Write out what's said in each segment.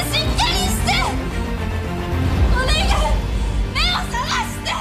しっかりして。お願い、目を覚まして。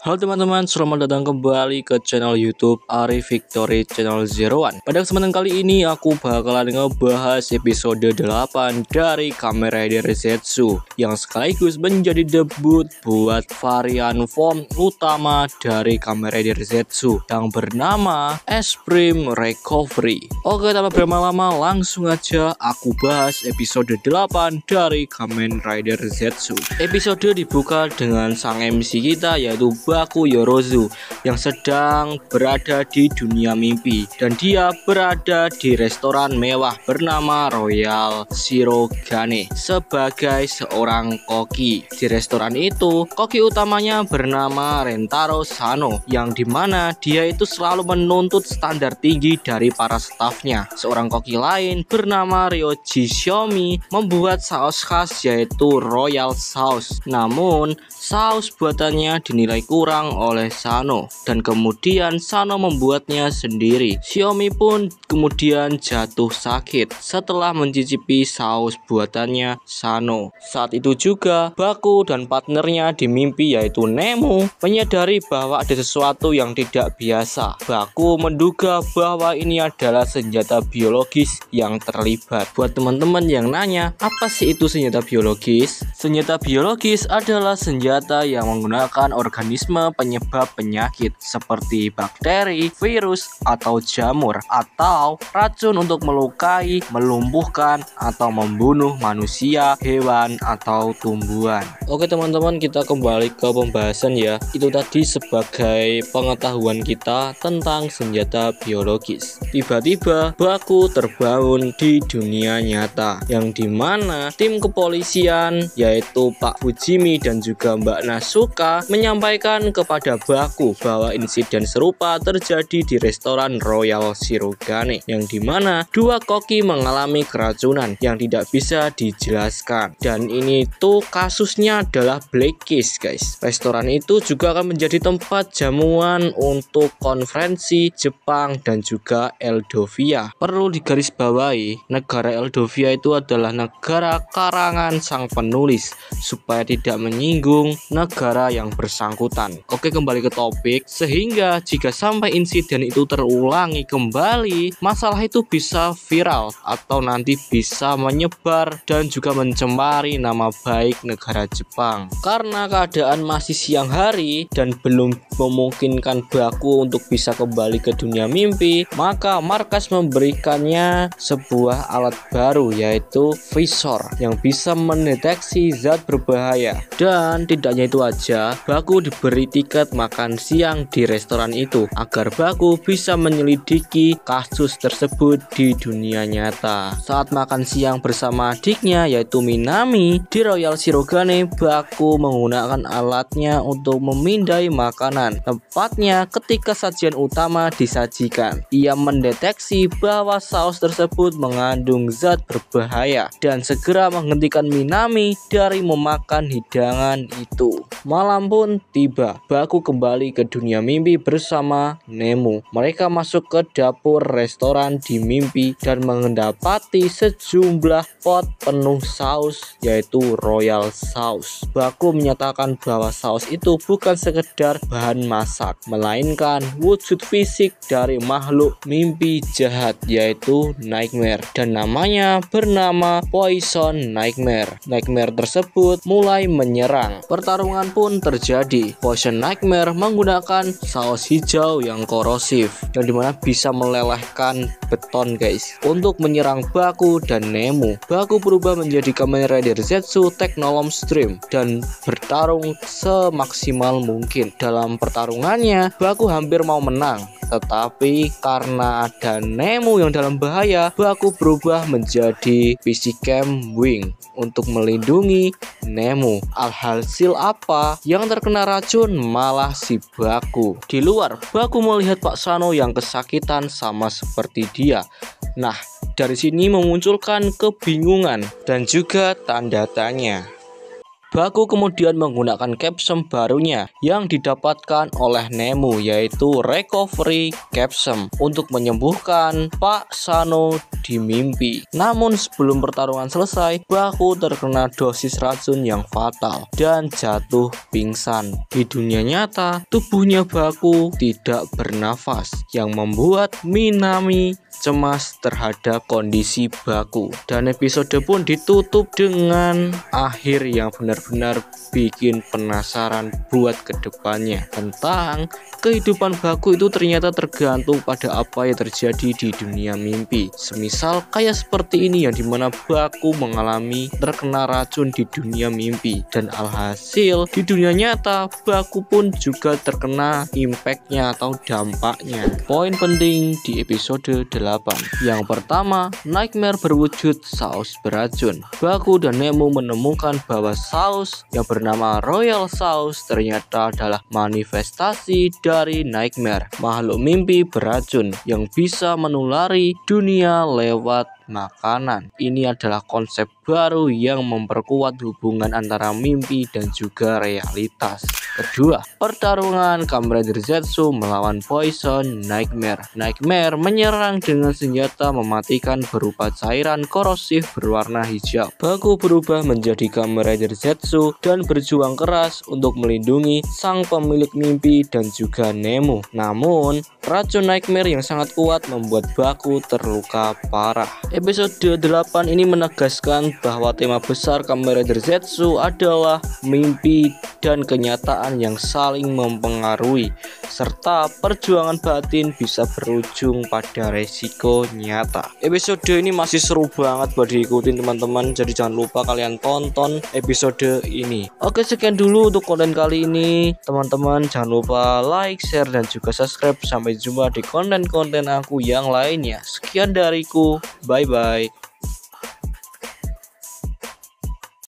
Halo teman-teman, selamat datang kembali ke channel YouTube Ari Victory Channel 01. Pada kesempatan kali ini aku bakalan ngebahas episode 8 dari Kamen Rider Zetsu yang sekaligus menjadi debut buat varian form utama dari Kamen Rider Zetsu yang bernama Extreme Recovery. Oke, tanpa berlama-lama langsung aja aku bahas episode 8 dari Kamen Rider Zetsu. Episode dibuka dengan sang MC kita yaitu Baku Yorozu yang sedang berada di dunia mimpi dan dia berada di restoran mewah bernama Royal Shirogane sebagai seorang koki. Di restoran itu, koki utamanya bernama Rentaro Sano yang dimana dia itu selalu menuntut standar tinggi dari para stafnya. Seorang koki lain bernama Ryoji Xiaomi membuat saus khas yaitu Royal Sauce. Namun, saus buatannya dinilai kurang oleh Sano dan kemudian Sano membuatnya sendiri. Xiaomi pun kemudian jatuh sakit setelah mencicipi saus buatannya Sano. Saat itu juga Baku dan partnernya di mimpi yaitu Nemu menyadari bahwa ada sesuatu yang tidak biasa. Baku menduga bahwa ini adalah senjata biologis yang terlibat. Buat teman-teman yang nanya, apa sih itu senjata biologis? Senjata biologis adalah senjata yang menggunakan organisme penyebab penyakit seperti bakteri, virus, atau jamur, atau racun untuk melukai, melumpuhkan, atau membunuh manusia, hewan, atau tumbuhan. Oke teman-teman, kita kembali ke pembahasan ya. Itu tadi sebagai pengetahuan kita tentang senjata biologis. Tiba-tiba Baku terbangun di dunia nyata yang dimana tim kepolisian yaitu Pak Fujimi dan juga Mbak Nasuka menyampaikan kepada Baku bahwa insiden serupa terjadi di restoran Royal Shirogane yang dimana dua koki mengalami keracunan yang tidak bisa dijelaskan, dan ini tuh kasusnya adalah black case guys. Restoran itu juga akan menjadi tempat jamuan untuk konferensi Jepang dan juga Eldovia. Perlu digarisbawahi, negara Eldovia itu adalah negara karangan sang penulis supaya tidak menyinggung negara yang bersangkutan. Oke, kembali ke topik. Sehingga jika sampai insiden itu terulangi kembali, masalah itu bisa viral atau nanti bisa menyebar dan juga mencemari nama baik negara Jepang. Karena keadaan masih siang hari dan belum memungkinkan Baku untuk bisa kembali ke dunia mimpi, maka markas memberikannya sebuah alat baru yaitu visor yang bisa mendeteksi zat berbahaya. Dan tidak hanya itu aja, Baku diberi tiket makan siang di restoran itu agar Baku bisa menyelidiki kasus tersebut di dunia nyata. Saat makan siang bersama adiknya yaitu Minami di Royal Shirogane, Baku menggunakan alatnya untuk memindai makanan. Tepatnya ketika sajian utama disajikan, ia mendeteksi bahwa saus tersebut mengandung zat berbahaya dan segera menghentikan Minami dari memakan hidangan itu. Malam pun tiba. Baku kembali ke dunia mimpi bersama Nemu. Mereka masuk ke dapur restoran di mimpi dan mendapati sejumlah pot penuh saus yaitu Royal Sauce. Baku menyatakan bahwa saus itu bukan sekedar bahan masak, melainkan wujud fisik dari makhluk mimpi jahat yaitu Nightmare, dan namanya bernama Poison Nightmare. Nightmare tersebut mulai menyerang. Pertarungan pun terjadi. Poison Nightmare menggunakan saus hijau yang korosif yang dimana bisa melelehkan beton guys untuk menyerang Baku dan Nemu. Baku berubah menjadi Kamen Rider Zetsu Technolom Stream dan bertarung semaksimal mungkin. Dalam pertarungannya Baku hampir mau menang, tetapi karena ada Nemu yang dalam bahaya, Baku berubah menjadi Psychem Wing untuk melindungi Nemu. Alhasil apa? Yang terkena racun malah si Baku. Di luar, Baku melihat Pak Sano yang kesakitan sama seperti dia. Nah, dari sini memunculkan kebingungan dan juga tanda tanya. Baku kemudian menggunakan capsule barunya yang didapatkan oleh Nemu, yaitu Recovery Capsule untuk menyembuhkan Pak Sano di mimpi. Namun sebelum pertarungan selesai, Baku terkena dosis racun yang fatal dan jatuh pingsan. Di dunia nyata, tubuhnya Baku tidak bernafas yang membuat Minami cemas terhadap kondisi Baku, dan episode pun ditutup dengan akhir yang benar-benar bikin penasaran buat kedepannya tentang kehidupan Baku itu ternyata tergantung pada apa yang terjadi di dunia mimpi. Semisal kayak seperti ini yang dimana Baku mengalami terkena racun di dunia mimpi, dan alhasil di dunia nyata Baku pun juga terkena impactnya atau dampaknya. Poin penting di episode 8. Yang pertama, Nightmare berwujud saus beracun. Baku dan Nemu menemukan bahwa saus yang bernama Royal Sauce ternyata adalah manifestasi dari Nightmare, makhluk mimpi beracun yang bisa menulari dunia lewat makanan. Ini adalah konsep baru yang memperkuat hubungan antara mimpi dan juga realitas. Kedua, pertarungan Kamen Rider Zetsu melawan Poison Nightmare. Nightmare menyerang dengan senjata mematikan berupa cairan korosif berwarna hijau. Baku berubah menjadi Kamen Rider Zetsu dan berjuang keras untuk melindungi sang pemilik mimpi dan juga Nemu. Namun, racun Nightmare yang sangat kuat membuat Baku terluka parah. Episode 8 ini menegaskan bahwa tema besar Kamen Rider Zetsu adalah mimpi dan kenyataan yang saling mempengaruhi, serta perjuangan batin bisa berujung pada resiko nyata. Episode ini masih seru banget buat diikutin teman-teman, jadi jangan lupa kalian tonton episode ini. Oke, sekian dulu untuk konten kali ini teman-teman. Jangan lupa like, share, dan juga subscribe. Sampai jumpa di konten-konten aku yang lainnya. Sekian dariku, bye bye.